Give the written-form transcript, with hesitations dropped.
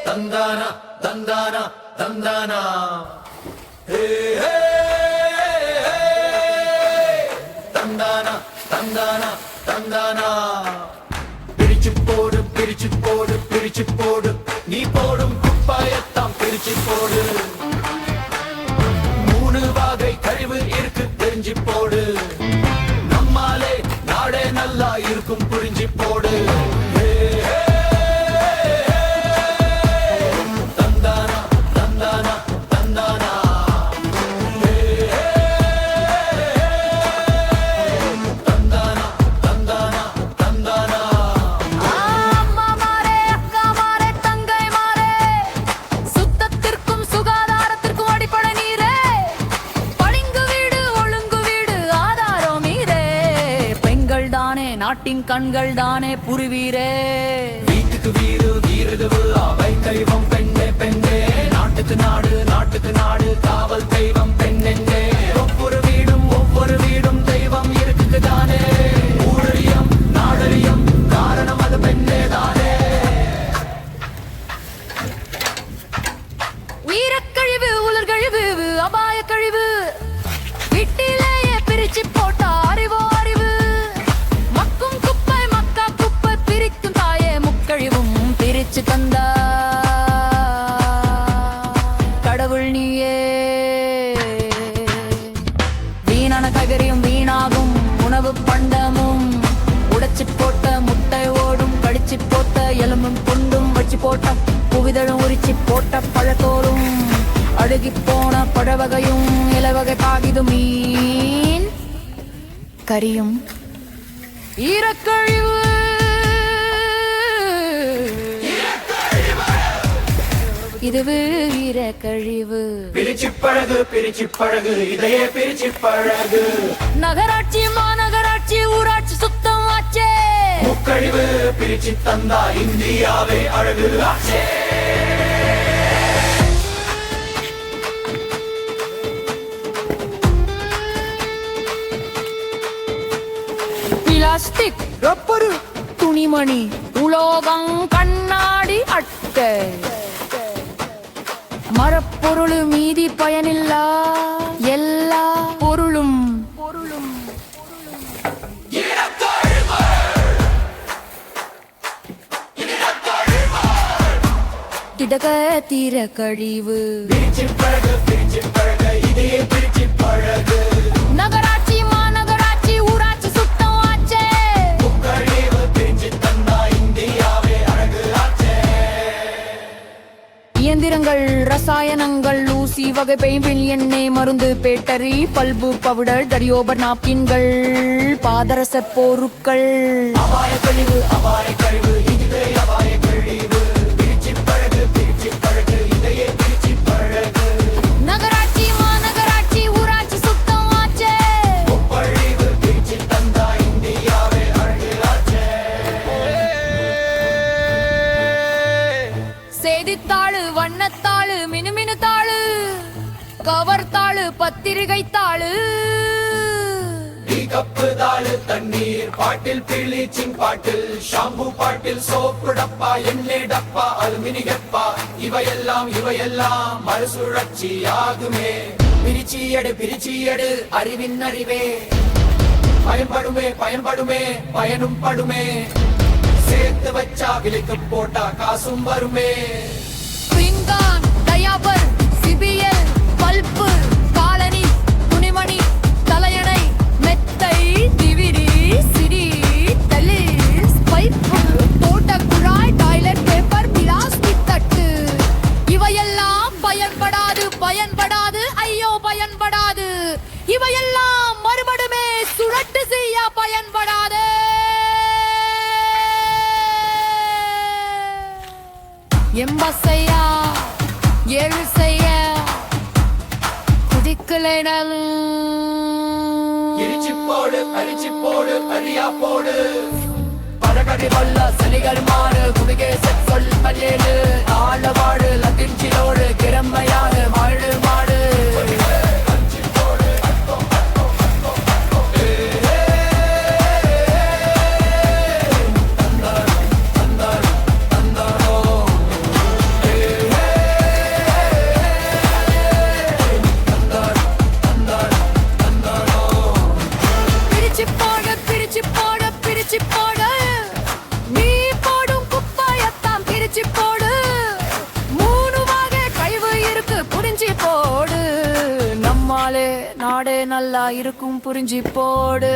தந்தானா தந்தானா தந்தானா தந்தானா தந்தானா தந்தானா பிரிச்சு போடு பிரிச்சு போடு பிரிச்சு போடு நீ போடும் குப்பாயத்தாம் பிரிச்சு போடு மூணு வகை கழிவு இருக்கு தெரிஞ்சு போடு நம்மாலே நாடே நல்லா இருக்கும் புரிஞ்சு போடு நாட்டின் கண்கள் தானே புரிவீரே வீட்டுக்கு வீடு வீரது அவை தெய்வம் பெண்ணே பெண்ணே நாட்டுக்கு நாடு நாட்டுக்கு நாடு காவல் தெய்வம் பெண்ணெங்கே ஒவ்வொரு வீடும் தெய்வம் இருக்குது தானே ஊழலியம் நாடலியம் காரணம் அது பெண்ணே தானே வீரக்கழிவு உலர்கழிவு அபாய கழிவு வீட்டிலேயே பிரிச்சு போட்டா அறிவோ அறிவு மக்கும் குப்பை மக்கா குப்பை பிரிக்கும் தாயே முக்கழிவும் பிரிச்சு தந்தா கடவுள் நீயே வீணான காய்கறியும் வீணாகும் உணவு பண்டமும் உடைச்சு போட்ட முட்டை ஓடும் கடிச்சு போட்ட எலும்பும் கொண்டும் வச்சு போட்ட புவிதழும் உரிச்சு போட்ட பழத்தோறும் அழுகி போன பழவகையும் இலவகை காகிதம் மீன் கரியும் ஈரக்கழிவு இதுவு ஈரக்கழிவு பிரிச்சு பழகு இதையே பிரிச்சு பழகு நகராட்சி மாநகராட்சி ஊராட்சி சுத்தம் ஆச்சே முக்கழிவு பிரிச்சு தந்தா இந்தியாவே அழகு ஆச்சே பிளாஸ்டிக் ரப்பரு துணிமணி உலோகம் கண்ணாடி அட்டை மரப்பொருள் மீதி பயனில்லா எல்லா பொருளும் கிடக்க தீர கழிவு நகராட்சி மாநகராட்சி ஊராட்சி சுத்தம் ஆச்சே இயந்திரங்கள் ரசாயனங்கள் ஊசி வகை பெயிண்டில் எண்ணெய் மருந்து பேட்டரி பல்பு பவுடர் தரியோபர் நாப்கின்கள் பாதரச பொருட்கள் அபாய கழிவு இதுவே அபாய கழிவு பிரிச்சு பழகு இதையே பிரிச்சு பழகு நகராட்சி மாநகராட்சி ஊராட்சி சுத்தம் ஆச்சே முக்கழிவு பிரிச்சு தந்தா இந்தியாவே அழகு ஆச்சே செய்தித்தாளு வண்ணத்தாளு மினுமினு தாளு கவர் தாளு பத்திரிகை தாளு கப்பு தாளு தண்ணீர் பாட்டில் பிளீச்சிங் பாட்டில் ஷாம்பு பாட்டில் சோப்பு டப்பா எண்ணெய் டப்பா அலுமினி டப்பா இவையெல்லாம் மறுசுழற்சி ஆகுமே பிரிச்சி எடு அறிவின் அறிவே பயன்படுமே பயனும் படுமே சேர்த்து வச்சா விலைக்கு போட்டா காசும் வருமே பிங்கான் டயாபர் சிபிஎல் பல்பு காலனி துணிமணி தலையணை மெத்தை திவிரி சிடி தலிஸ் பைப்பு தோட்ட குழாய் டாய்லெட் பேப்பர் பிளாஸ்டிக் தட்டு இவையெல்லாம் பயன்படாது ஐயோ பயன்படாது இவையெல்லாம் மறுபடுமே சுழட்டு செய்ய பயன்படாது எம்பசையா ஏழு செய்ய குதிக்கலைனாலும் அரிச்சு போடு அரியா போடு படகடி வல்ல சலிகள் மாறு குடிகே செட் சொல் பல்லேடு ஆழவாடு லத்தின் சிலோ நல்லா இருக்கும் புரிஞ்சு போடு